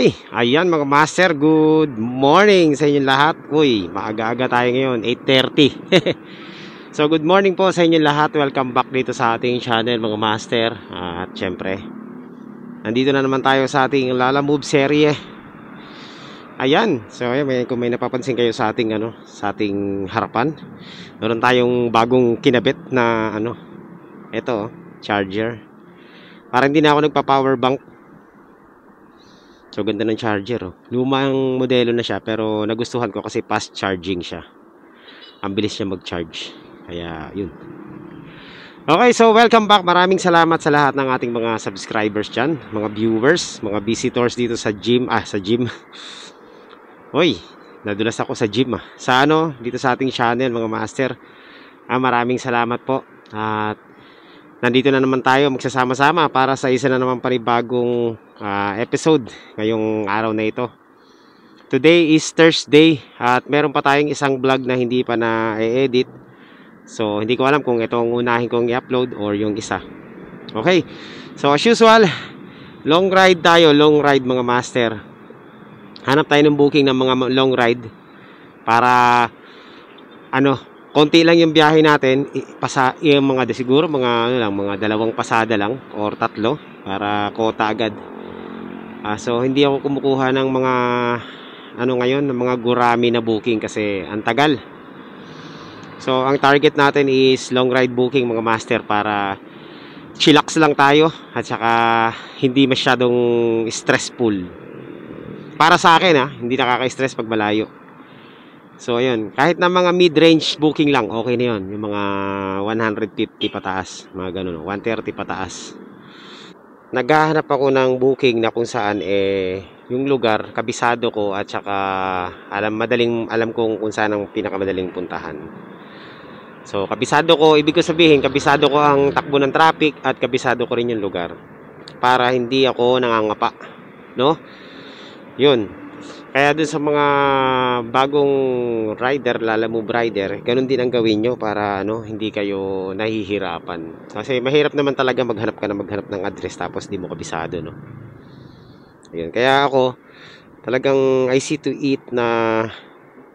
Okay, ayan mga master, good morning sa inyong lahat. Uy, maaga-aga tayo ngayon, 8:30. So good morning po sa inyong lahat. Welcome back dito sa ating channel mga master. At syempre, nandito na naman tayo sa ating Lala Move serye. Ayan, so ayan, kung may napapansin kayo sa ating sa ating harapan, meron tayong bagong kinabit na ito, charger. Parang hindi na ako nagpa-power bank. So ganda ng charger, oh. Lumang modelo na siya pero nagustuhan ko kasi fast charging siya. Ang bilis niya mag-charge. Kaya yun. Okay, so welcome back. Maraming salamat sa lahat ng ating mga subscribers dyan, mga viewers, mga visitors dito sa gym. Sa gym. Hoy, nadulas ako sa gym Sa dito sa ating channel mga master. Maraming salamat po. At nandito na naman tayo magsasama-sama para sa isa na naman panibagong episode ngayong araw na ito. Today is Thursday at meron pa tayong isang vlog na hindi pa na-edit. So hindi ko alam kung ito ang unahin kong i-upload or yung isa. Okay, so as usual, long ride tayo, long ride mga master. Hanap tayo ng booking ng mga long ride para konti lang yung biyahe natin, yung mga siguro mga mga dalawang pasada lang or tatlo para kota agad. So hindi ako kumukuha ng mga ngayon, ng mga gurami na booking kasi ang tagal. So ang target natin is long ride booking mga master para chillax lang tayo at saka hindi masyadong stressful. Para sa akin hindi nakaka-stress pag malayo. So ayun, kahit na mga mid-range booking lang, okay na yun. Yung mga 150 pataas, mga ganun, 130 pataas. Naghahanap ako ng booking na kung saan yung lugar, kabisado ko at saka alam kong kung saan ang pinakamadaling puntahan. So kabisado ko, ibig ko sabihin, kabisado ko ang takbo ng traffic at kabisado ko rin yung lugar. Para hindi ako nangangapa, no? Yun. Kaya dun sa mga bagong rider, Lala Move rider, ganun din ang gawin nyo para hindi kayo nahihirapan. Kasi mahirap naman talaga maghanap ng address tapos di mo kabisado, no? Ayun. Kaya ako, talagang I see to eat na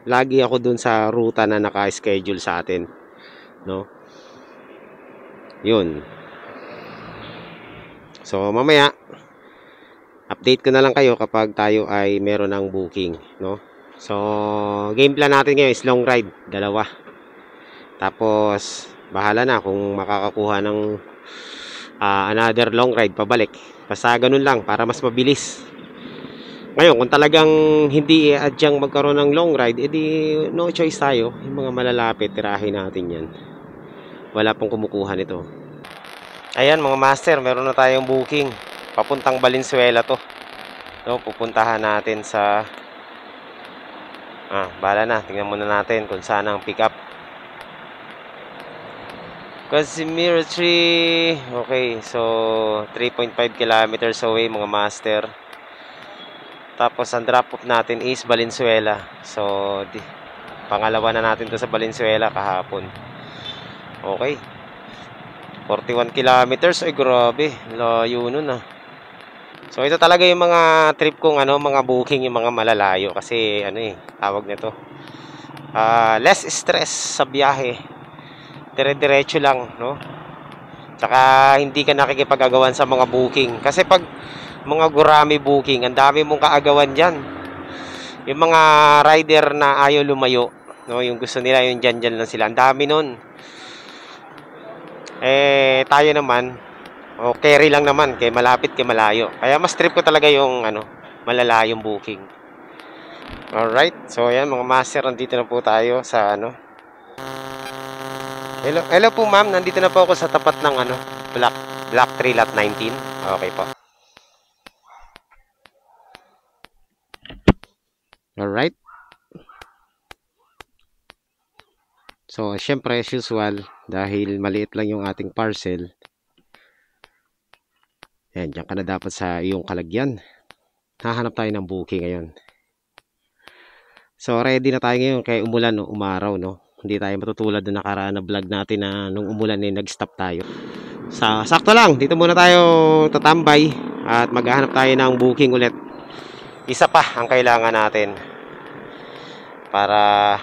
lagi ako dun sa ruta na naka-schedule sa atin, no? Yun. So mamaya update ko na lang kayo kapag tayo ay meron ng booking, no? So, game plan natin ngayon is long ride, dalawa. Tapos, bahala na kung makakakuha ng another long ride pabalik. Basta ganun lang para mas mabilis. Ngayon, kung talagang hindi adyang magkaroon ng long ride, edi no choice tayo. Yung mga malalapit, tirahin natin yan. Wala pong kumukuha nito. Ayan mga master, meron na tayong booking. Papuntang Valenzuela to. No, pupuntahan natin sa bahala na. Tingnan muna natin kung saan ang pick up. Casimiro 3. Okay, so 3.5 kilometers away mga master. Tapos ang drop off natin is Valenzuela. So pangalawa na natin to sa Valenzuela kahapon. Okay. 41 kilometers. Ay grabe, layo nun So ito talaga yung mga trip kong mga booking, yung mga malalayo kasi tawag nito. Less stress sa biyahe. Dire-diretso lang, no? Tsaka hindi ka nakikipag-agawan sa mga booking. Kasi pag mga gurami booking, ang dami mong kaagawan diyan. Yung mga rider na ayaw lumayo, no? Yung gusto nila yung diyan lang sila. Ang dami nun. Tayo naman carry lang naman, kay malapit, kay malayo. Kaya mas trip ko talaga yung malalayong booking. Alright, so ayan mga master, nandito na po tayo sa Hello po ma'am, nandito na po ako sa tapat ng Block 3 Lot 19. Okay po. Alright. So syempre as usual, dahil maliit lang yung ating parcel, yan, dyan ka na dapat sa iyong kalagyan. Hahanap tayo ng booking ngayon. So ready na tayo ngayon kaya umulan umaraw, no? Hindi tayo matutulad na nakaraan na vlog natin na nung umulan nag-stop tayo. Sakto lang, dito muna tayo tatambay at maghahanap tayo ng booking ulit. Isa pa ang kailangan natin para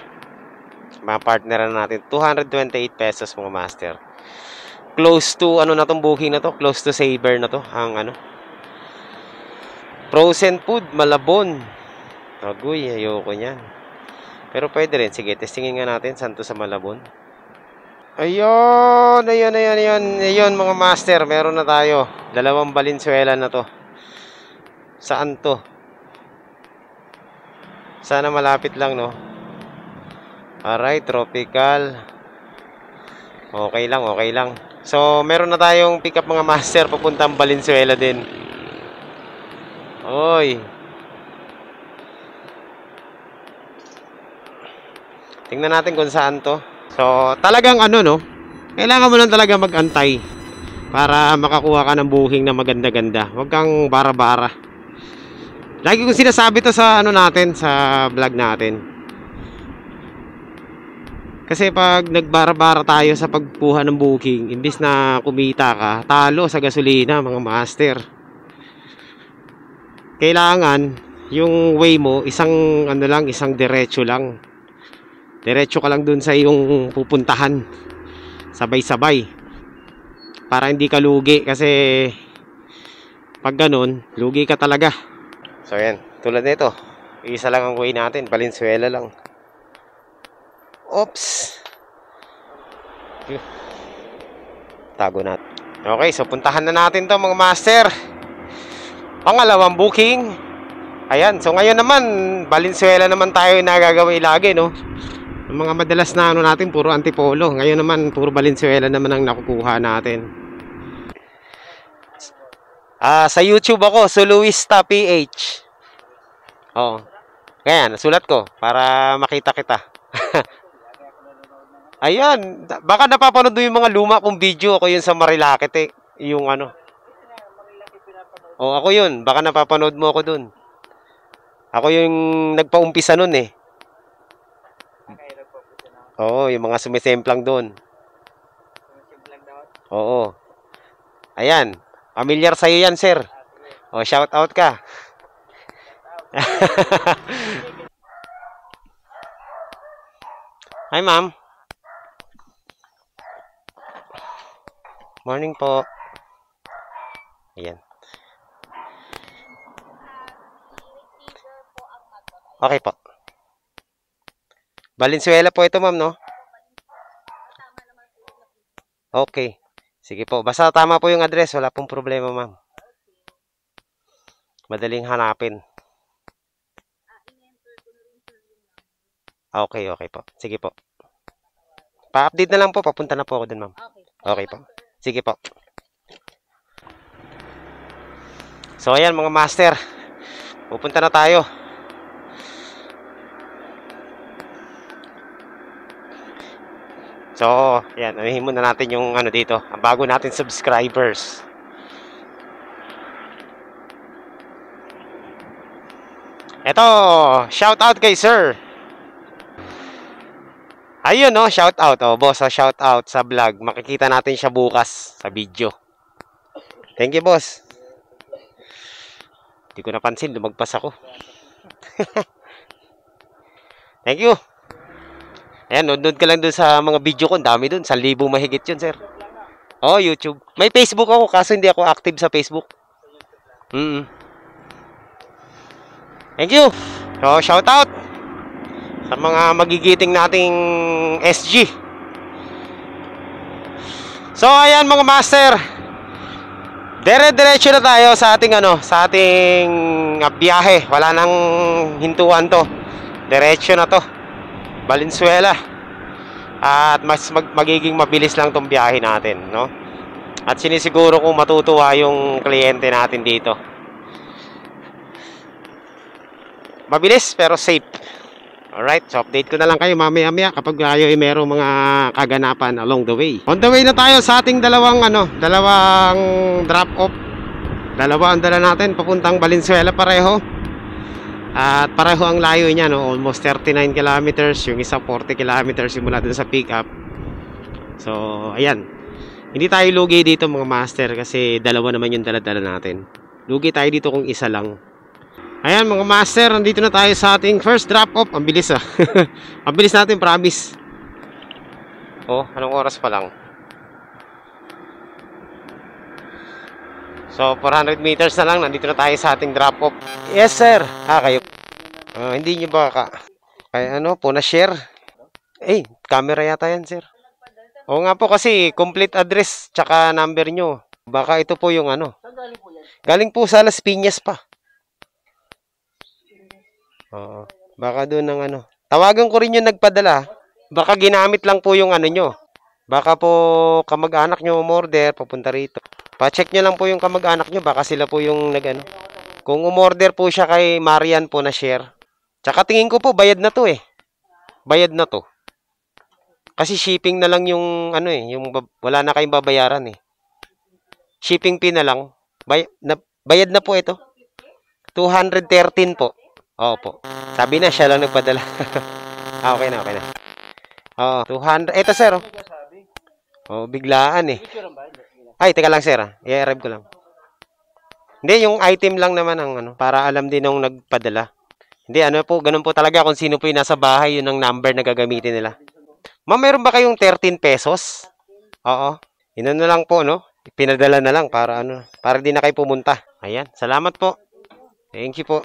ma-partneran natin. 228 pesos mga master. Close to ano na tong booking na to, close to Saver na to ang ano. Frozen food, Malabon. Agoy, ayoko niyan. Pero pwede rin. Sige, testingin nga natin saan to sa Malabon. Ayun mga master. Meron na tayo. 2 Valenzuela na to. Saan to? Sana malapit lang, no? Alright, tropical. Okay lang. So, meron na tayong pick up mga master. Papuntang Valenzuela din. Oy. Tingnan natin kung saan to. So, talagang ano, no? Kailangan mo lang talaga mag-antay para makakuha ka ng booking na maganda-ganda. Huwag kang bara-bara. Lagi kong sinasabi to sa ano natin, sa vlog natin. Kasi pag nagbara-bara tayo sa pagkuha ng booking, imbis na kumita ka, talo sa gasolina, mga master. Kailangan yung way mo, isang ano lang, isang diretso lang. Diretso ka lang dun sa iyong pupuntahan. Sabay-sabay. Para hindi ka lugi. Kasi pag ganun, lugi ka talaga. So yan, tulad nito. Isa lang ang way natin. Valenzuela lang. Oops. Tago natin. Okay, so puntahan na natin to mga master. Pangalawang booking. Ayan, so ngayon naman Valenzuela naman tayo nagagawin lagi, no? Ang mga madalas na ano natin, puro Antipolo. Ngayon naman, puro Valenzuela naman ang nakukuha natin. Sa YouTube ako, Suluista PH. Oo. Ganyan, sulat ko para makita kita. Ayan, baka napapanood mo yung mga luma kong video. Ako yun sa Marilakit yung ano. Ako yun, baka napapanood mo ako dun. Ako yung nagpaumpisa nun eh. Oo, yung mga sumisemplang doon. Oo. Ayan. Familiar sa'yo yan, sir. O, shout out ka. Hi, ma'am. Morning po. Ayan. Okay po. Valenzuela po ito, ma'am, no? Okay. Sige po. Basta tama po yung address. Wala pong problema, ma'am. Madaling hanapin. Okay po. Sige po. Pa-update na lang po. Papunta na po ako dun, ma'am. Okay po. Sige po. So, ayan, mga master. Pupunta na tayo. So, yan, anahin muna natin yung ano dito, ang bago natin subscribers. Eto, shout out kay sir. Ayun, no, shout out. Boss, shout out sa vlog. Makikita natin siya bukas sa video. Thank you, boss. Hindi ko napansin, lumagpas ako. Thank you. Ayan, nundun ka lang dun sa mga video ko. Dami dun. 1,000 mahigit yun, sir. Oh, YouTube. May Facebook ako, kaso hindi ako active sa Facebook. Thank you. So, shout out sa mga magigiting nating SG. So, ayan mga master. Dire-diretso na tayo sa ating biyahe. Wala nang hintuan to. Diretso na to. Valenzuela. At magiging mabilis lang tong biyahe natin, no? At sinisiguro kong matutuwa yung kliyente natin dito. Mabilis pero safe. Alright, so update ko na lang kayo mamaya-maya kapag tayo ay merong mga kaganapan along the way. On the way na tayo sa ating dalawang drop off. Dalawa ang dala natin papuntang Valenzuela pareho. At pareho ang layo niya, no? Almost 39 kilometers. Yung isa 40 kilometers simula dun sa pick up. So, ayan. Hindi tayo lugi dito mga master kasi dalawa naman yung dala-dala natin. Lugi tayo dito kung isa lang. Ayan mga master, nandito na tayo sa ating first drop off. Ang bilis ah. Ang bilis natin, promise. Oh, anong oras pa lang? So 400 meters na lang, nandito na tayo sa ating drop off. Yes sir. Kayo. Hindi nyo ba kaya ano po na share? Camera yata yan sir. Oo nga po kasi complete address tsaka number nyo. Baka ito po yung ano. Galing po sa Las Piñas pa. Oo. Baka doon ng ano. Tawagan ko rin yung nagpadala. Baka ginamit lang po yung ano nyo. Baka po kamag-anak nyo umorder papunta rito. Pa-check nyo lang po yung kamag-anak nyo. Baka sila po yung nag-ano. Kung umorder po siya kay Marian po na share. Tsaka tingin ko po bayad na to eh. Bayad na to. Kasi shipping na lang yung ano eh. Yung wala na kayong babayaran eh. Shipping fee na lang. Bayad na po ito. 213 po. Opo. Sabi na siya lang nagpadala. Okay na, okay na. Oo, 200. Ito sir. Oh, biglaan eh. Ay, teka lang sir. I-arrive ko lang. Hindi, yung item lang naman ang ano, para alam din nung nagpadala. Hindi, ano po, ganun po talaga kung sino po yung nasa bahay, yun ang number na gagamitin nila. Ma'am, meron ba kayong 13 pesos? Oo. Yun na lang po, no? Pinadala na lang para ano, para di na kayo pumunta. Ayan, salamat po. Thank you po.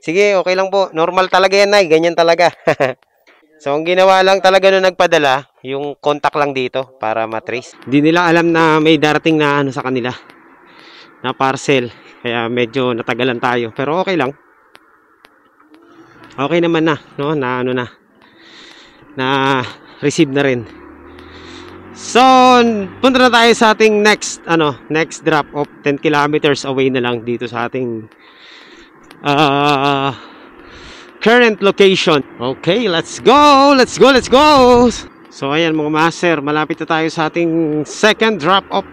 Sige, okay lang po. Normal talaga yan, Nay. Ganyan talaga. So, ang ginawa lang talaga nung nagpadala, yung contact lang dito para matrace. Hindi nila alam na may darating na ano sa kanila, na parcel. Kaya medyo natagalan tayo. Pero okay lang. Okay naman na, no? Na ano na receive na rin. So, punta na tayo sa ating next drop off. 10 kilometers away na lang dito sa ating current location. Okay, let's go! Let's go! Let's go! So, ayan mga master, malapit na tayo sa ating second drop off.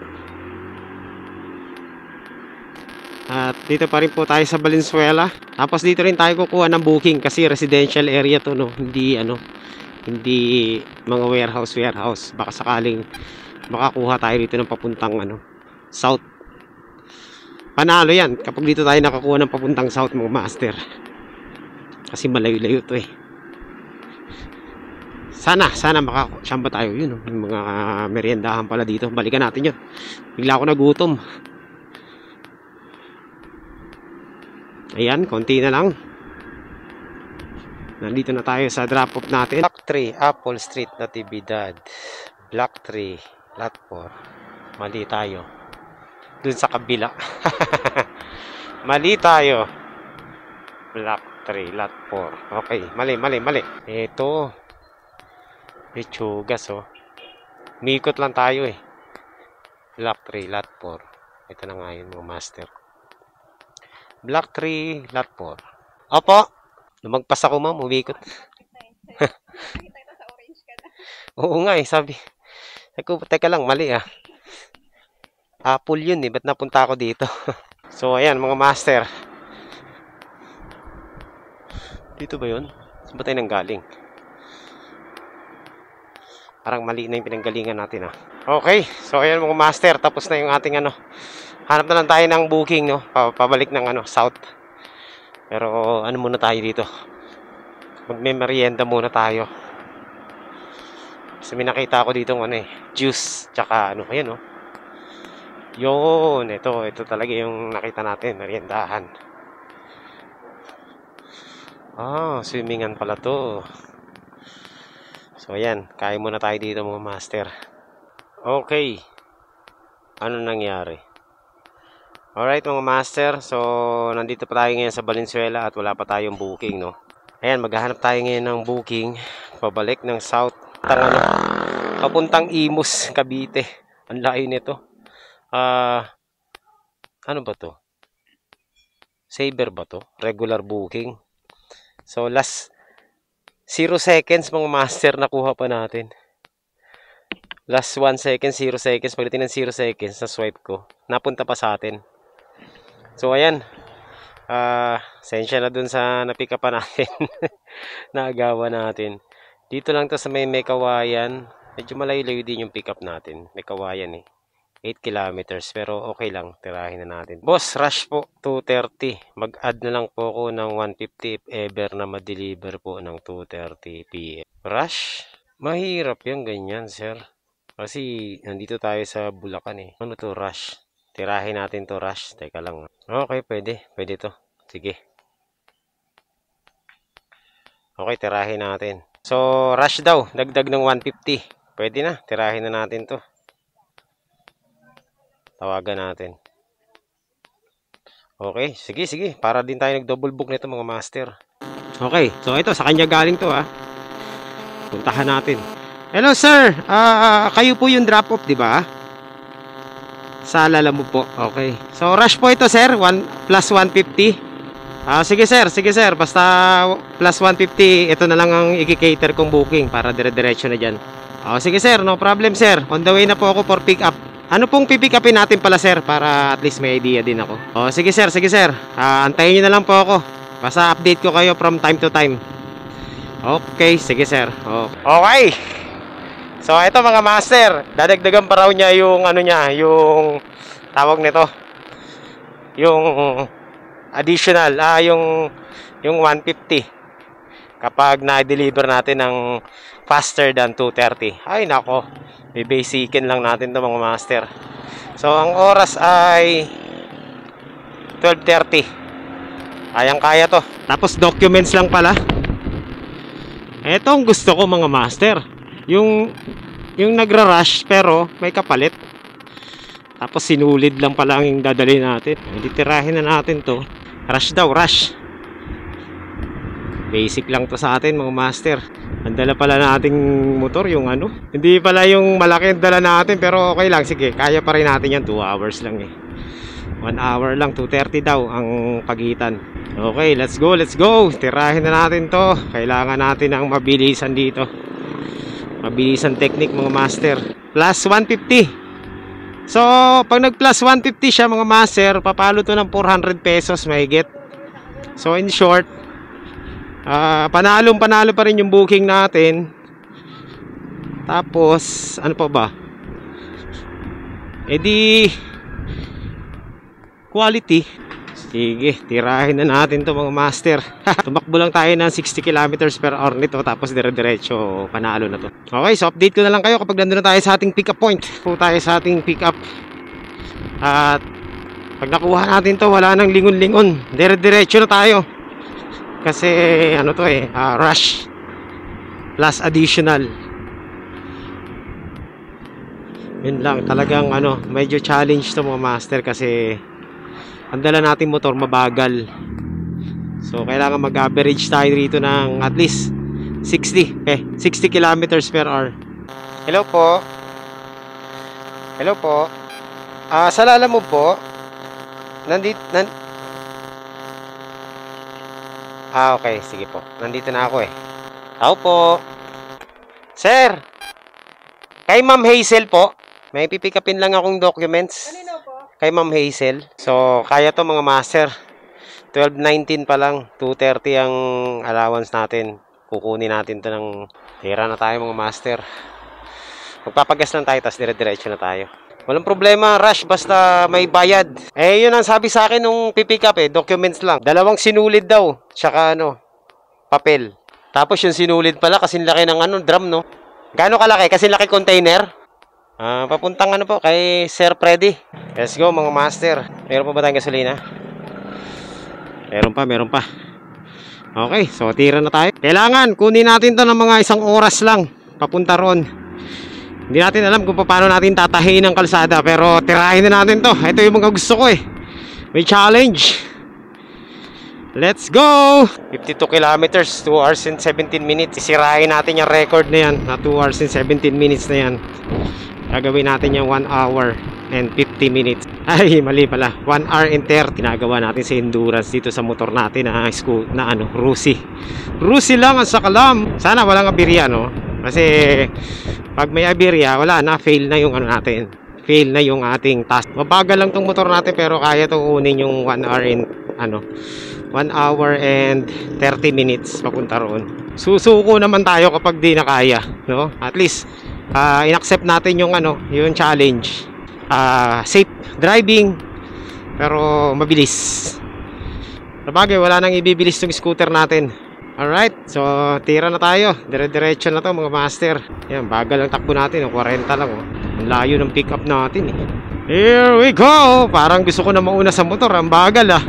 At dito pa rin po tayo sa Valenzuela. Tapos dito rin tayo kukuha ng booking kasi residential area to, no? Hindi mga warehouse. Baka sakaling makakuha tayo dito ng papuntang south. Panalo yan kapag dito tayo nakakuha ng papuntang south mga master. Kasi malayo-layo to eh. Sana makasamba tayo yun. Yung mga meriendahan pala dito. Balikan natin yun. Bigla ako nagutom. Ayan, konti na lang. Nandito na tayo sa drop off natin. Block 3, Apple Street, Natividad. Block 3, Lot 4. Mali tayo. Dun sa kabila. Mali tayo. Block 3, Lot 4. Okay, mali. Ito. Lechugas, oh. Mikot lang tayo, eh. Block 3, Lot 4. Ito na nga yun, mga master. Block 3, Lot 4. Opo. Lumagpas ako, ma'am. Umikot. Oo nga, eh. Sabi. Teka lang, mali, ah. Apple yun, eh. Ba't napunta ako dito? So, ayan, mga master. Dito ba yun? Saan ba tayo nanggaling? Parang mali na yung pinanggalingan natin, ah. Okay. So, ayan mga master. Tapos na yung ating hanap na lang tayo ng booking, no? Pabalik ng south. Pero muna tayo dito? Magme-merienda muna tayo. Kasi may nakita ako dito juice. Tsaka ayan, no? Yun. Ito talaga yung nakita natin. Meriendahan. Swimmingan pala to. So, ayan. Kain muna tayo dito mga master. Okay. Ano nangyari? Alright mga master. So, nandito pa tayo ngayon sa Valenzuela at wala pa tayong booking, no? Ayan, maghahanap tayo ngayon ng booking. Pabalik ng south. Papuntang Imus, Cavite. Ang layo nito. Ano ba to? Saver ba to? Regular booking. So, last 0 seconds mga master nakuha pa natin. Last 1 second, 0 seconds. Pagdating ng 0 seconds na swipe ko, napunta pa sa atin. So, ayan. Sensya na dun sa napika pa natin. Naagawa natin. Dito lang to sa may Kawayan. Medyo malayo-layo din yung pick up natin. May Kawayan eh. 8 kilometers. Pero okay lang, tirahin na natin. Boss, rush po, 2:30. Mag-add na lang po ako ng 150 if ever na ma-deliver po ng 2:30 PM. Rush? Mahirap yan, ganyan, sir. Kasi nandito tayo sa Bulacan eh. Ano to, rush? Tirahin natin to, rush. Teka lang. Okay, pwede. Pwede to. Sige. Okay, tirahin natin. So, rush daw. Dagdag ng 150. Pwede na. Tirahin na natin to. Tawagan natin. Okay, sige, sige. Para din tayo nag-double book nito mga master. Okay, so ito, sa kanya galing to ha. Puntahan natin. Hello sir, kayo po yung drop off, di ba? Sa Lalamove po. Okay. So, rush po ito sir. 1 plus 150. Sige sir. Basta plus 150, ito na lang ang i-cater kong booking para dire-diretso na dyan. Sige sir, no problem sir. On the way na po ako for pick up. Ano pong pipick upin natin pala sir para at least may idea din ako. Sige sir. Antayin nyo na lang po ako. Basta update ko kayo from time to time. Okay, sige sir. Okay. So ito mga master, dadagdagan pa raw niya yung ano niya, yung tawag nito. Yung additional, yung 150 kapag na-deliver natin ng faster than 2:30. Ay nako, bibasikin lang natin to mga master. So ang oras ay 12:30. Kayang-kaya to. Tapos documents lang pala. Ito ang gusto ko mga master. Yung nagra-rush pero may kapalit. Tapos sinulid lang pala ang dadalhin natin. Hindi tirahin na natin to. Rush daw, rush. Basic lang to sa atin mga master. Ang dala pala nating motor yung ano. Hindi pala yung malaki ang dala natin pero okay lang. Sige, kaya pa rin natin yan. 2 hours lang eh. 1 hour lang, 2:30 daw ang pagitan. Okay, let's go. Tirahin na natin to. Kailangan natin ng mabilisan dito. Mabilisan technique mga master. Plus 150. So, pag nag plus 150 siya mga master, papalo to ng 400 pesos mahigit. So, in short, panalo pa rin yung booking natin. Tapos, ano pa ba? Di quality. Sige, tirahin na natin to mga master. Tumakbo lang tayo ng 60 kilometers per hour nito. Tapos dire-diretso, panalo na to. Okay, so update ko na lang kayo kapag nandun na tayo sa ating pick up point. Po tayo sa ating pick up. At pag nakuha natin to, wala nang lingon-lingon. Dire-diretso na tayo. Kasi ano to rush plus additional. Yun lang, talagang medyo challenge to mga master kasi ang dala nating motor mabagal. So kailangan mag-average tayo dito ng at least 60 kilometers per hour. Hello po. Sa Lalamove po. Okay, sige po. Nandito na ako Tao po. Sir. Kay Ma'am Hazel po. May pipick upin lang akong documents. Kanino po? Kay Ma'am Hazel. So, kaya to mga master. 12:19 pa lang. 2:30 ang allowance natin. Kukunin natin to ng tira na tayo mga master. Magpapagas lang tayo, tapos dire-diretso na tayo. Walang problema, rush, basta may bayad. Yun ang sabi sa akin nung pipick up documents lang. 2 sinulid daw, tsaka papel. Tapos yung sinulid pala, kasing laki ng drum, no? Gaano kalaki? Kasing laki container? Papuntang po, kay Sir Freddy. Let's go mga master. Meron pa ba tayong gasolina? Meron pa. Okay, so tira na tayo. Kailangan, kunin natin to ng mga 1 oras lang. Papunta ron. Hindi natin alam kung paano natin tatahiin ang kalsada. Pero tirahin na natin to. Ito yung mga gusto ko May challenge. Let's go! 52 kilometers, 2 hours and 17 minutes. Isirahin natin yung record na yan. Na 2 hours and 17 minutes na yan. Gagawin natin yung 1 hour and 50 minutes. Ay, mali pala. 1 hour and 30. Ginagawa natin sa endurance dito sa motor natin na Rusi. Rusi lang ang sakalam. Sana walang aberya, no? Kasi pag may aberya, wala na. Fail na yung natin. Fail na yung ating task. Mabagal lang tong motor natin pero kaya itong unin yung 1 hour and 1 hour and 30 minutes papunta roon. Susuko naman tayo kapag di na kaya, no? At least in-accept natin yung yung challenge. safe driving pero mabilis. Sabagay, wala nang ibibilis yung scooter natin. Alright, so tira na tayo. Dire-diretso na to mga master. Yan, bagal ang takbo natin, 40 lang oh. Ang layo ng pick up natin eh. Here we go! Parang gusto ko na mauna sa motor, ang bagal ah.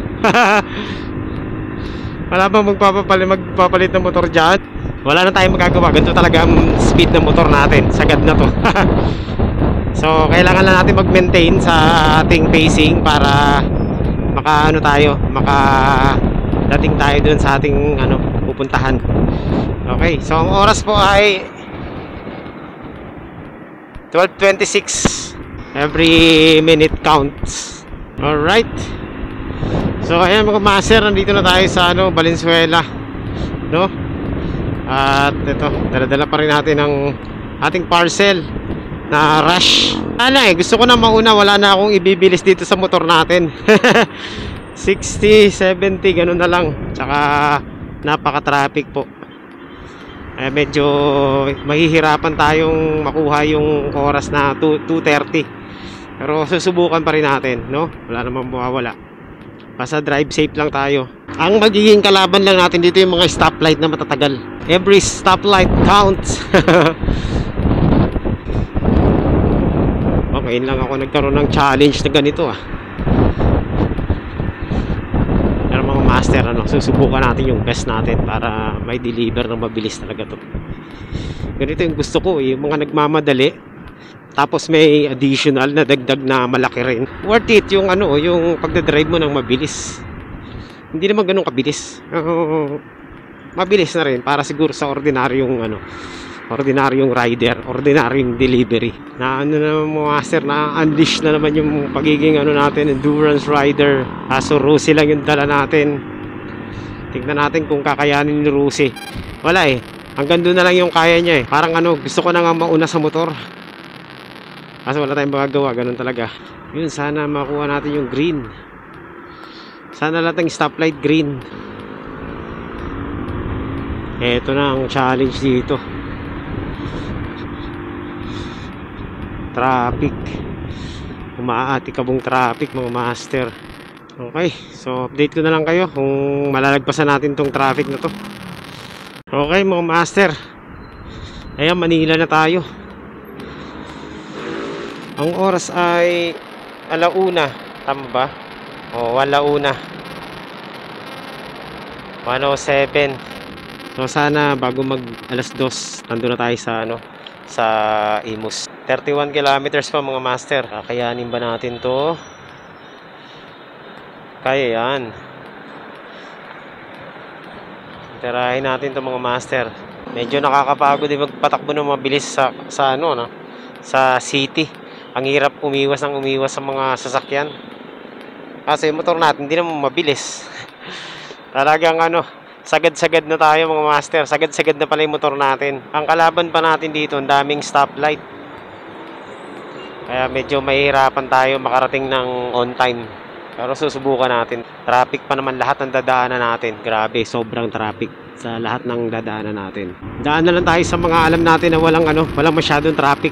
Wala bang magpapalit ng motor dyan? Wala na tayong magagawa, ganito talaga ang speed ng motor natin. Sagad na to. So kailangan na natin mag-maintain sa ating pacing para maka-ano tayo, maka-dating tayo dun sa ating ano, pupuntahan. Okay, so ang oras po ay 12:26. Every minute counts. Alright. So ayan mga master, nandito na tayo sa ano, Valenzuela, no? At ito, dala-dala pa rin natin ang ating parcel na rush. Ano gusto ko na mauna, wala na akong ibibilis dito sa motor natin. 60, 70, ganun na lang. Tsaka napaka-traffic po. Medyo mahihirapan tayong makuha yung oras na 2:30. Pero susubukan pa rin natin, no? Wala namang mawawala. Basta drive safe lang tayo. Ang magiging kalaban lang natin dito yung mga stoplight na matatagal. Every stoplight counts. Okay lang ako nagkaroon ng challenge na ganito ah. Pero mga master, ano, susubukan natin yung best natin para may deliver ng mabilis talaga to. Ganito yung gusto ko, yung mga nagmamadali tapos may additional na dagdag na malaki rin. Worth it yung ano, yung pagdadrive mo ng mabilis. Hindi naman ganun kabilis. Mabilis na rin para siguro sa ordinaryong ano, ordinaryong rider, ordinaryong delivery. Na ano na mga master, na unleash na naman yung pagiging ano natin, endurance rider. Kaso Rusi lang yung dala natin. Tignan natin kung kakayanin ni Rusi. Wala eh. Hanggang doon na lang yung kaya niya eh. Parang ano, gusto ko na nga mauna sa motor. Kaso wala tayong magagawa, ganun talaga. Yun, sana makuha natin yung green. Sana lahat ng stoplight green. Eto na ang challenge dito. Traffic. Umaatikabong traffic mga master. Okay, so update ko na lang kayo kung malalagpasan natin tong traffic na to. Okay mga master, ayan, Manila na tayo. Ang oras ay 1:00, tama ba? O 1:00, 1:07. So sana bago mag 2:00 nandun na tayo sa ano, sa Imus. 31 kilometers pa mga master. Kakayanin ba natin to? Kaya yan. Tirahin natin to mga master. Medyo nakakapagod din magpatakbo ng mabilis sa ano, no? Sa city. Ang hirap umiwas sa mga sasakyan. Kasi yung motor natin hindi naman mabilis. Talagang ano, sagad-sagad na tayo mga master. Sagad-sagad na pala yung motor natin. Ang kalaban pa natin dito, ang daming stoplight. Kaya medyo mahihirapan tayo makarating ng on time. Pero susubukan natin. Traffic pa naman lahat ng dadaanan natin. Grabe, sobrang traffic sa lahat ng dadaanan natin. Daan na lang tayo sa mga alam natin na walang ano, walang masyadong traffic.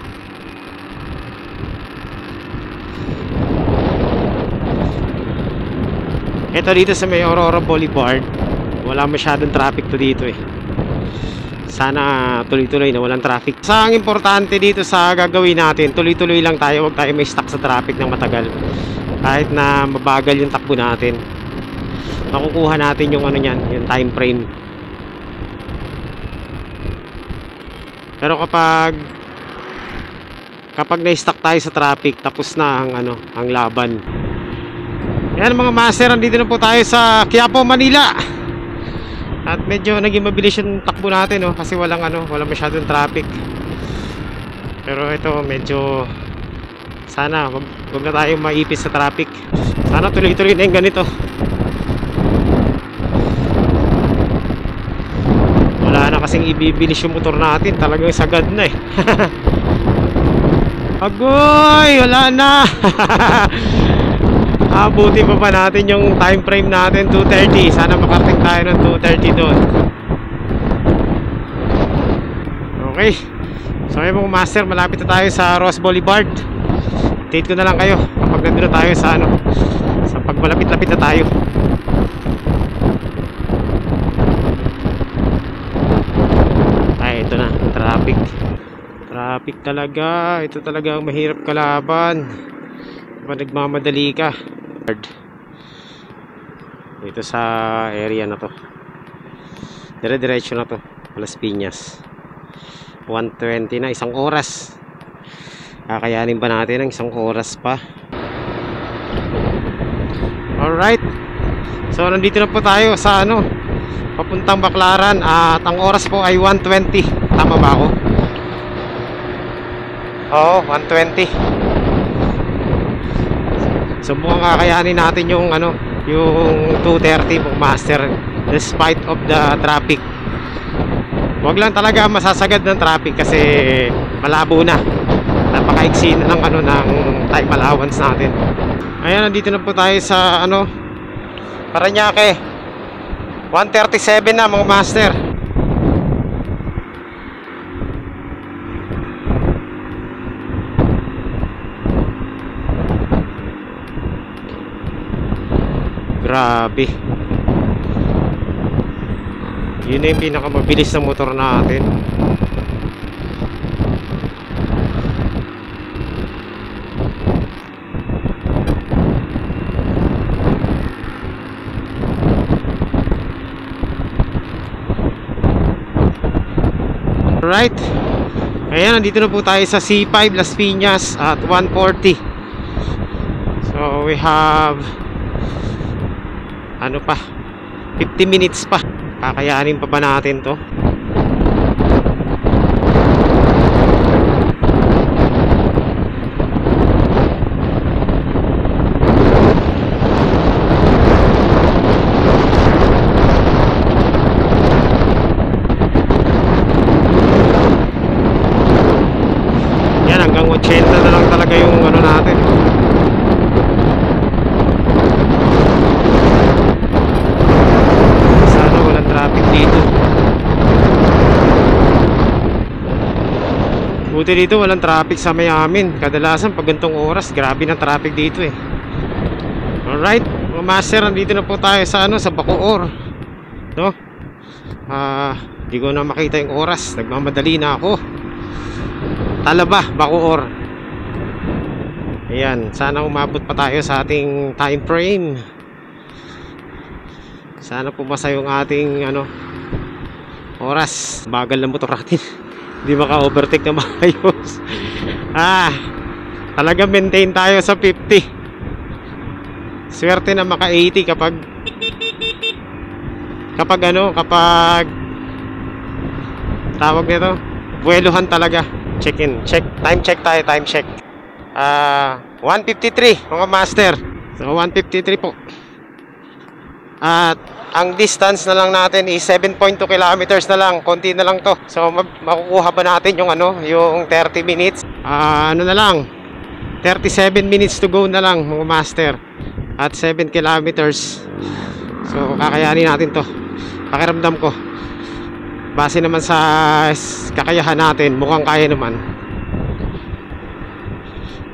Ito dito sa may Aurora Boulevard, wala masyadong traffic to dito eh. Sana tuloy-tuloy na walang traffic. Sa ang importante dito sa gagawin natin, tuloy-tuloy lang tayo, huwag tayo may stuck sa traffic ng matagal. Kahit na mabagal yung takbo natin, makukuha natin yung ano niyan, yung time frame. Pero kapag na-stuck tayo sa traffic, tapos na ang ano, ang laban. Yan mga master, nandito na po tayo sa Quiapo, Manila. At medyo naging mabilis yung takbo natin, no? Kasi walang ano, walang masyadong traffic. Pero ito medyo sana wag na tayo maipis sa traffic. Sana tuloy-tuloy na yung ganito. Wala na kasing ibibilis yung motor natin, talagang sagad na eh. Agoy, wala na. Abutin pa natin yung time frame natin, 2:30. Sana makarating tayo ng 2:30 doon. Okay. So ayun mga master, malapit na tayo sa Ross Boulevard. update ko na lang kayo kapag nandun na tayo sa ano, sa pagmalapit-lapit na tayo. Ay, ito na, traffic talaga. Ito talaga ang mahirap kalaban kapag nagmamadali ka dito sa area na to. Dire-diretso na to, Las Piñas. 1:20 na, isang oras. Kakayanin ba natin ng isang oras pa? Alright, so nandito na po tayo sa ano, papuntang Baclaran. At ang oras po ay 1:20. Tama ba ako? Oo, 1:20. So mukhang kakayanin natin yung ano, yung 2:30 mga master, despite of the traffic. Wag lang talaga masasagad ng traffic kasi malabo na. Napakaiksi na ng ano, ng time allowance natin. Ayan, nandito na po tayo sa ano, Parañaque. 1:37 na mga master. Grabe. Yun na yung pinakamabilis na motor natin. Alright, ayan, nandito na po tayo sa C5 Las Piñas at 1:40. So we have ano pa, 50 minutes pa. Kakayanin pa ba natin to? Yan, hanggang 80 na lang talaga yung ano natin. Traffic dito. Buti dito walang traffic sa may amin. Kadalasan pag gantong oras, grabe ng traffic dito eh. Alright, mga master, nandito na po tayo sa ano, sa Bacoor. No? Di ko na makita yung oras. Nagmamadali na ako. Talaba, Bacoor. Ayan, sana umabot pa tayo sa ating time frame. Sana pumasa yung ating ano, oras. Bagal ng motor natin. Hindi maka-overtake na maayos. Talaga maintain tayo sa 50. Swerte na maka 80 kapag tawag nito, buweluhan talaga. Check in, time check tayo, time check. 1:53 mga master. So 1:53 po. At ang distance na lang natin is 7.2 kilometers na lang. Konti na lang to. So makukuha ba natin yung ano, yung 30 minutes? Ano na lang, 37 minutes to go na lang mga master. At 7 kilometers. So kakayanin natin to. Pakiramdam ko, base naman sa kakayahan natin, mukhang kaya naman.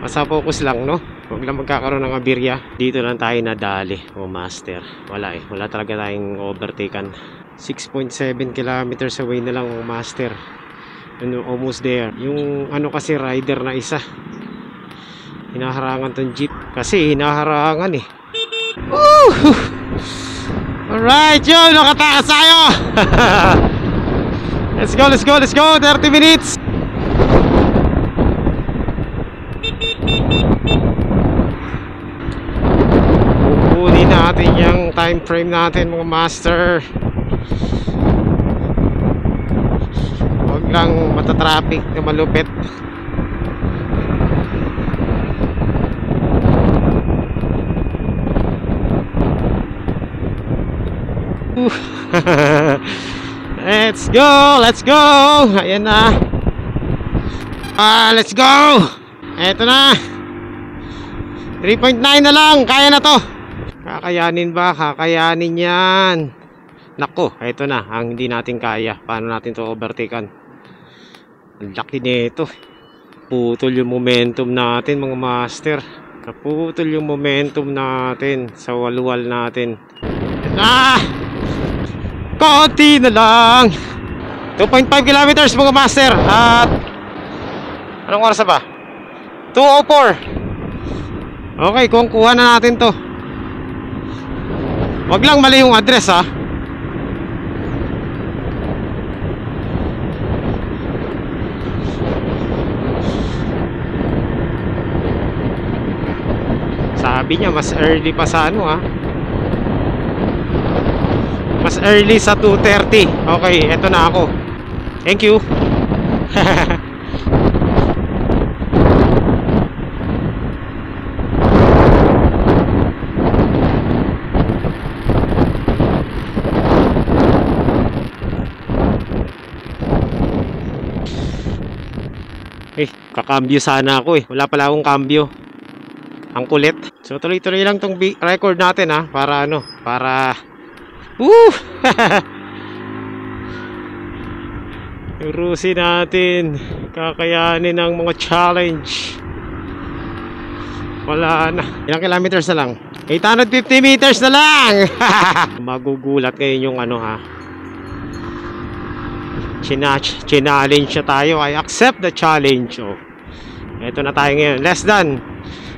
Basta focus lang, no? Huwag lang magkakaroon ng aberya. Dito lang tayo nadali, master. Wala eh, wala talaga tayong overtaken. 6.7 kilometers away na lang, master. Ano, almost there. Yung ano kasi, rider na isa, hinaharangan tong jeep. Kasi hinaharangan eh. Woo! Alright, yun, nakatakas tayo. Let's go, 30 minutes. Kukunin natin yung time frame natin mga master. Huwag lang matatraffic na malupit. Let's go. Ayan na. Let's go. Eto na. 3.9 na lang. Kaya na to. Kakayanin ba? Kakayanin yan. Nako, eto na ang hindi natin kaya. Paano natin to overtaken? Ang laki nito. naputol yung momentum natin mga master. Naputol yung momentum natin sa walwal natin. Konti na lang. 2.5 kilometers mga master. At anong oras ba? 2:04. Okay, kung kuha na natin to. Wag lang mali yung address ha. Sabi niya mas early pa sa ano ha. Mas early sa 2:30. Okay, eto na ako. Thank you. Kakambyo sana ako eh. Wala pala akong kambyo. Ang kulit. So tuloy-tuloy lang tong record natin ha. Para ano, para yung Rusi natin kakayanin ng mga challenge. Wala na. Ilang kilometers na lang? 850 meters na lang. Magugulat ngayon yung ano ha. Challenge siya tayo. I accept the challenge. Oh. Ito na tayo ngayon. Less than.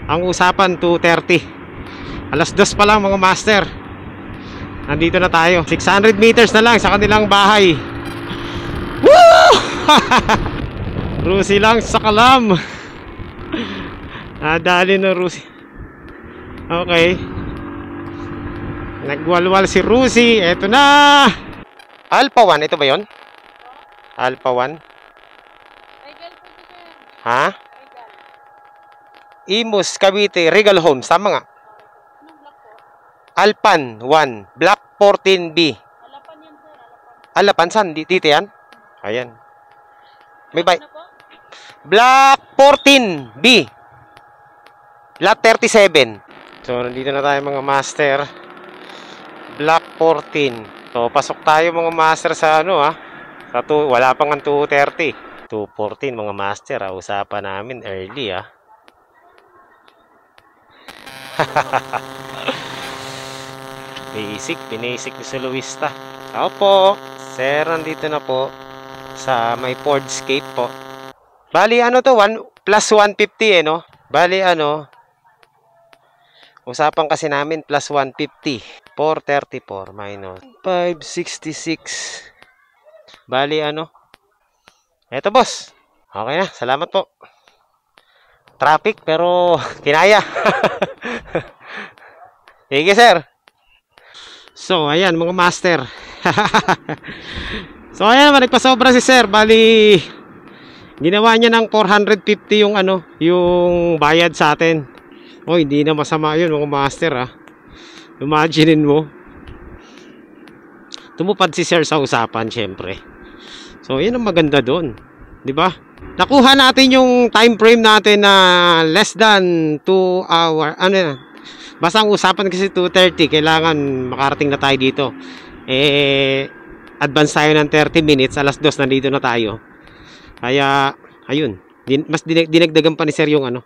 Ang usapan 2:30. Alas 2 pa lang mga master. Nandito na tayo. 600 meters na lang sa kanilang bahay. Woo! Rusi lang sa kalam. Nadali na Rusi. Okay. Nagwalwal si Rusi. Ito na. Alpha 1. Ito ba yon? Alpha 1. Ha? Imus, Cavite, Regal Homes. Tama nga. Alpan 1. Block 14B. Alapan saan? Dito yan? Ayan. May bay. Block 14B. Lot 37. So, nandito na tayo mga master. Block 14. So, pasok tayo mga master sa ano ha. Sa wala pang 2:30. 2:14 mga master ha. Usapan namin early ha. Basic ni Soloista. Opo. Sir, nandito na po sa may Fordscape po. Bali ano to, 1 plus 150 no? Bali ano, usapan kasi namin plus 150. 434 minus 566. Bali ano. Eto boss. Okay na, salamat po. Traffic pero kinaya. Sige sir. So ayan mga master. So ayan naman, nagpasobra si sir. Bali ginawa niya ng 450 yung ano, yung bayad sa atin. Oh, hindi na masama yun mga master ha. Imaginein mo. Tumupad si sir sa usapan syempre. So yun ang maganda doon, 'di ba? Nakuha natin yung time frame natin na less than 2 hour. Ano na? Basta ang usapan kasi 2:30, kailangan makarating na tayo dito. Advance tayo ng 30 minutes, alas 2 nandito na tayo. Kaya ayun, mas dinagdagan pa ni sir yung ano,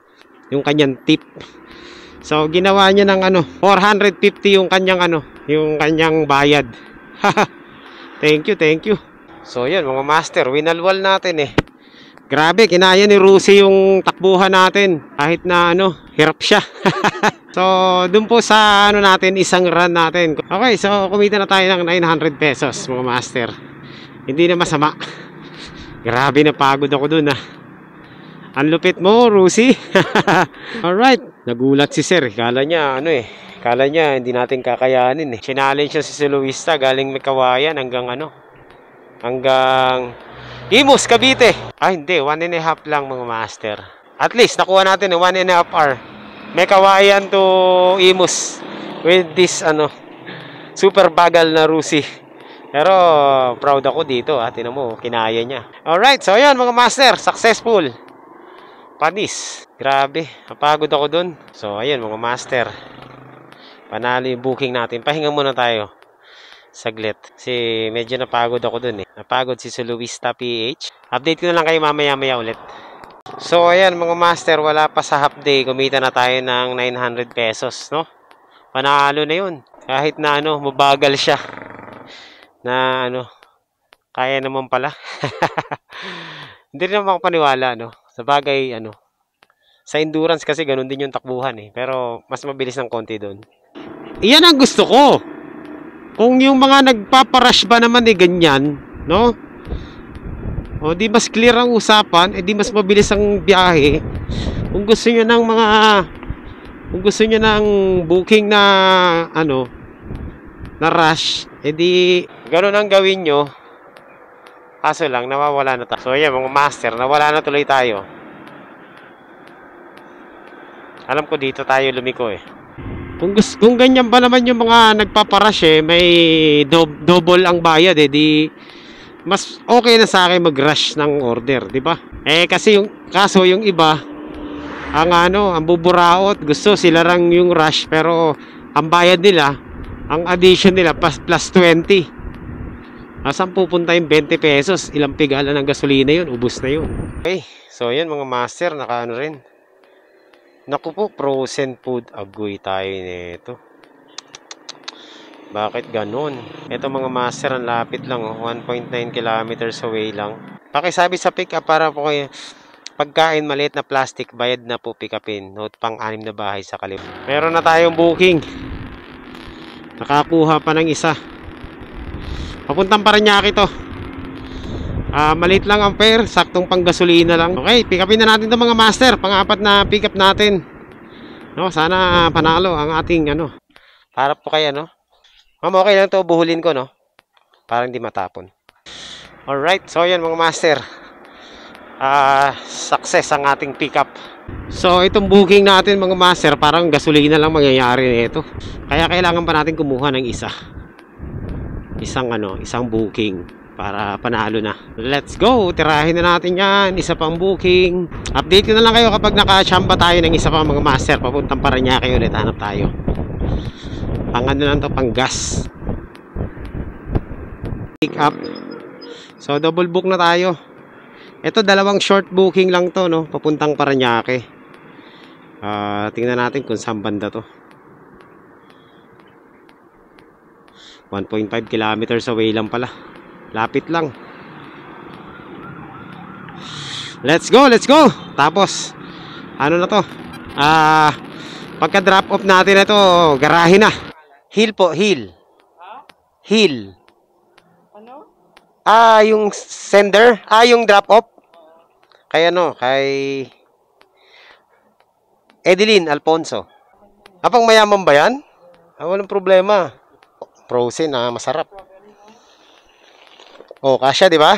yung kanyang tip. So ginawa niya ng ano, 450 yung kanyang ano, yung kanyang bayad. Thank you. So yan mga master, winalwal natin eh. Grabe, kinaya ni Rusi yung takbuhan natin kahit na ano, hirap siya. So dun po sa ano natin, isang run natin. Okay, so kumita na tayo ng 900 pesos mga master. Hindi na masama. Grabe, napagod ako dun ah. Ang lupit mo Rusi. Alright, nagulat si sir. Kala niya ano eh, kala niya hindi natin kakayanin eh. Challenge siya si Soloista galing Mekawayan hanggang ano, hanggang Imus, Cavite. Ah hindi, 1.5 lang mga master. At least nakuha natin ng 1.5 hour. Mekawayan to Imus with this ano, super bagal na Rusi. Pero proud ako dito ha. Tinan mo, kinaya niya. Alright, so ayan mga master, successful. Panis. Grabe, napagod ako dun. So ayan mga master, panalo yung booking natin. Pahinga muna tayo saglit kasi medyo napagod ako dun eh. Napagod si Soloista PH. Update ko na lang kayo mamaya ulit. So ayan mga master, wala pa sa half day, kumita na tayo ng 900 pesos, no? Panalo na yun. Kahit na ano, mabagal siya. Na ano, kaya naman pala. Hindi rin naman ako paniwala, no? Sa bagay, ano, sa endurance kasi ganun din yung takbuhan eh. Pero mas mabilis ng konti doon. Iyan ang gusto ko. Kung yung mga nagpaparush ba naman eh ganyan, no? O di mas clear ang usapan, eh di mas mabilis ang biyahe. Kung gusto niyo ng mga kung gusto niyo ng booking na ano, na rush, eh di ganoon ang gawin nyo. Kaso lang nawawala na tayo. So ayan mga master, nawala na tuloy tayo. Alam ko dito tayo lumiko eh. Kung ganyan pa naman yung mga nagpaparush eh, may double ang bayad eh, di mas okay na sa akin mag-rush ng order, di ba? Eh kasi yung kaso yung iba ang ano, ang buburaot, gusto sila lang yung rush pero ang bayad nila, ang addition nila plus 20. Saan pupunta yung 20 pesos? Ilang pigalan ng gasolina yun, ubos na yun. Okay, so yun mga master, nakaano rin. Naku po, frozen food, agoy tayo nito. Bakit ganun? Ito mga master, ang lapit lang, 1.9 kilometers away lang. Pakisabi sa pick up para po kayo, pagkain maliit na plastic, bayad na po pick upin. Note pang-anim na bahay sa kaliwa. Meron na tayong booking. Nakakuha pa ng isa. Papuntang Parañaque to. Maliit lang ang fare, saktong pang gasolina lang. Okay, pick upin na natin to mga master. Pang-apat na pick up natin. No, sana panalo ang ating ano. Para po kaya no. Ma'am, okay lang to, buhulin ko, no? Para hindi matapon. Alright, so yan mga master. Success ang ating pickup. So, itong booking natin mga master, parang gasolina lang mangyayari nito. Kaya kailangan pa natin kumuha ng isa. Isang booking para panalo na. Let's go, tirahin na natin yan. Isa pang booking. Update ko na lang kayo kapag nakachamba tayo ng isa pang mga master. Papuntang Parañaque ulit, hanap tayo. Pang ano lang to, pang gas. Pick up. So double book na tayo. Ito dalawang short booking lang to, no, papuntang Parañaque. Tingnan natin kung saan banda to. 1.5 kilometers away lang pala. Lapit lang. Let's go, let's go. Tapos ano na to? Pagka drop off natin ito, garahe na. Hill po, hill. Hill. Ano? Yung sender, yung drop off. Kay ano, kay Edeline Alfonso. Pang mayaman ba yan? Walang problema. Frozen masarap. Oh, kasya, di ba?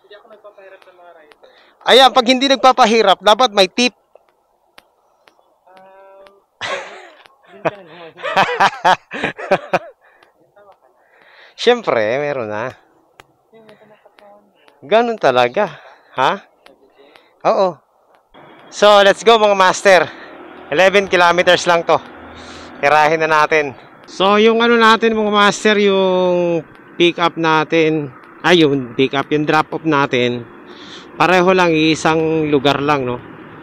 Hindi ako nagpapahirap ng mga rider. Ayan, pag hindi nagpapahirap, dapat may tip. Siyempre, meron na. Ganun talaga. Ha? Oo. So, let's go mga master. 11 kilometers lang to. Tirahin na natin. So, yung ano natin mga master, yung pick up natin. Yung pick up, yung drop off natin. Pareho lang, isang lugar lang, no?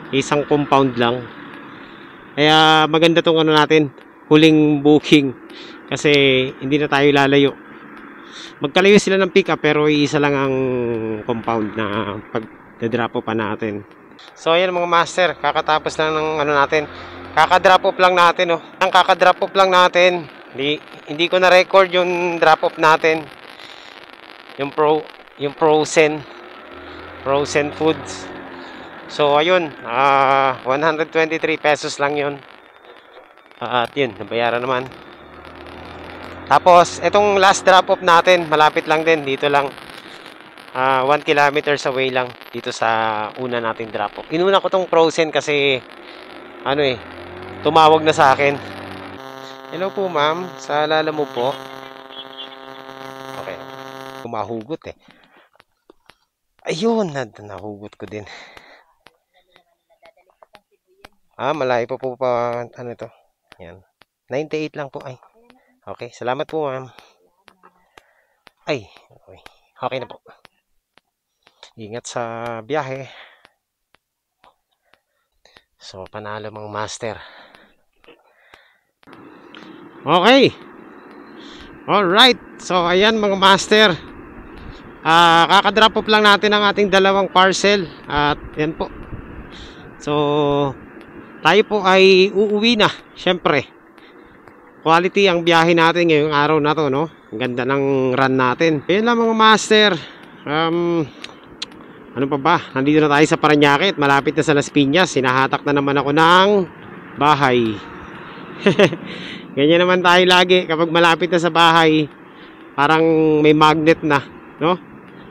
Isang compound lang. Kaya maganda tong ano natin, huling booking. Kasi hindi na tayo lalayo. Magkalayo sila ng pick up pero isa lang ang compound na pag-drop off pa natin. So ayan mga master, kakatapos lang ng ano natin. Kaka-drop off lang natin, oh. Ang kaka-drop off lang natin. Hindi ko na record yung drop off natin. Yung frozen foods. So ayun, 123 pesos lang 'yon. At yun, nabayaran naman. Tapos, itong last drop-off natin, malapit lang din. Dito lang. 1 kilometers away lang. Dito sa una nating drop-off. Inuna ko tong frozen kasi, tumawag na sa akin. Hello po ma'am, sa alala mo po. Okay. Kumahugot eh. Ayun, nahugot ko din. Malayo pa, ano ito. Yan. 98 lang po, ay. Okay, salamat po ma'am. Ay, okay. Okay na po. Ingat sa biyahe. So, panalo mga master. Okay. Alright. So, ayan mga master. Kakadrop off lang natin ang ating dalawang parcel. At yan po. So, tayo po ay uuwi na. Syempre. Quality ang biyahe natin ngayong araw na to, no? Ang ganda ng run natin. Ayun lang mga master. Ano pa ba? Nandito na tayo sa Parañaque at malapit na sa Las Piñas. Sinahatak na naman ako ng bahay. Ganyan naman tayo lagi kapag malapit na sa bahay. Parang may magnet na, no?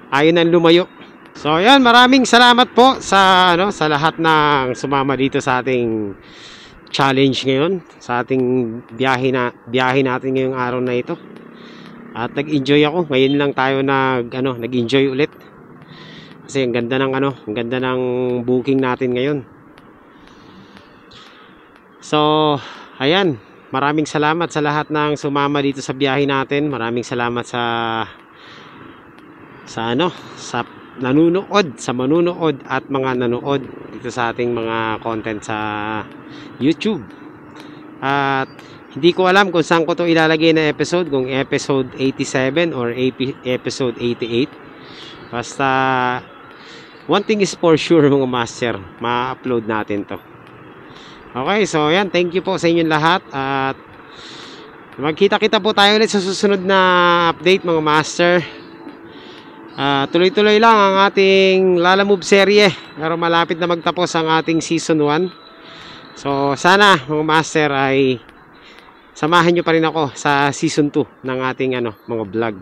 Ayaw nang lumayo. So, ayan, maraming salamat po sa sa lahat ng sumama dito sa ating challenge ngayon, sa ating biyahe natin ngayong araw na ito. At nag-enjoy ako. Ngayon lang tayo nag-enjoy ulit. Kasi ang ganda ng ang ganda ng booking natin ngayon. So, ayan, maraming salamat sa lahat ng sumama dito sa biyahe natin. Maraming salamat sa manunood at mga nanood dito sa ating mga content sa YouTube. At hindi ko alam kung saan ko to ilalagay na episode, kung episode 87 or episode 88. Basta one thing is for sure mga master, ma-upload natin to. Okay, so yan, thank you po sa inyong lahat. At magkita-kita po tayo ulit sa susunod na update mga master. Tuloy-tuloy lang ang ating Lala Move serye, pero malapit na magtapos ang ating season 1. So sana mga master ay samahan nyo pa rin ako sa season 2 ng ating mga vlog.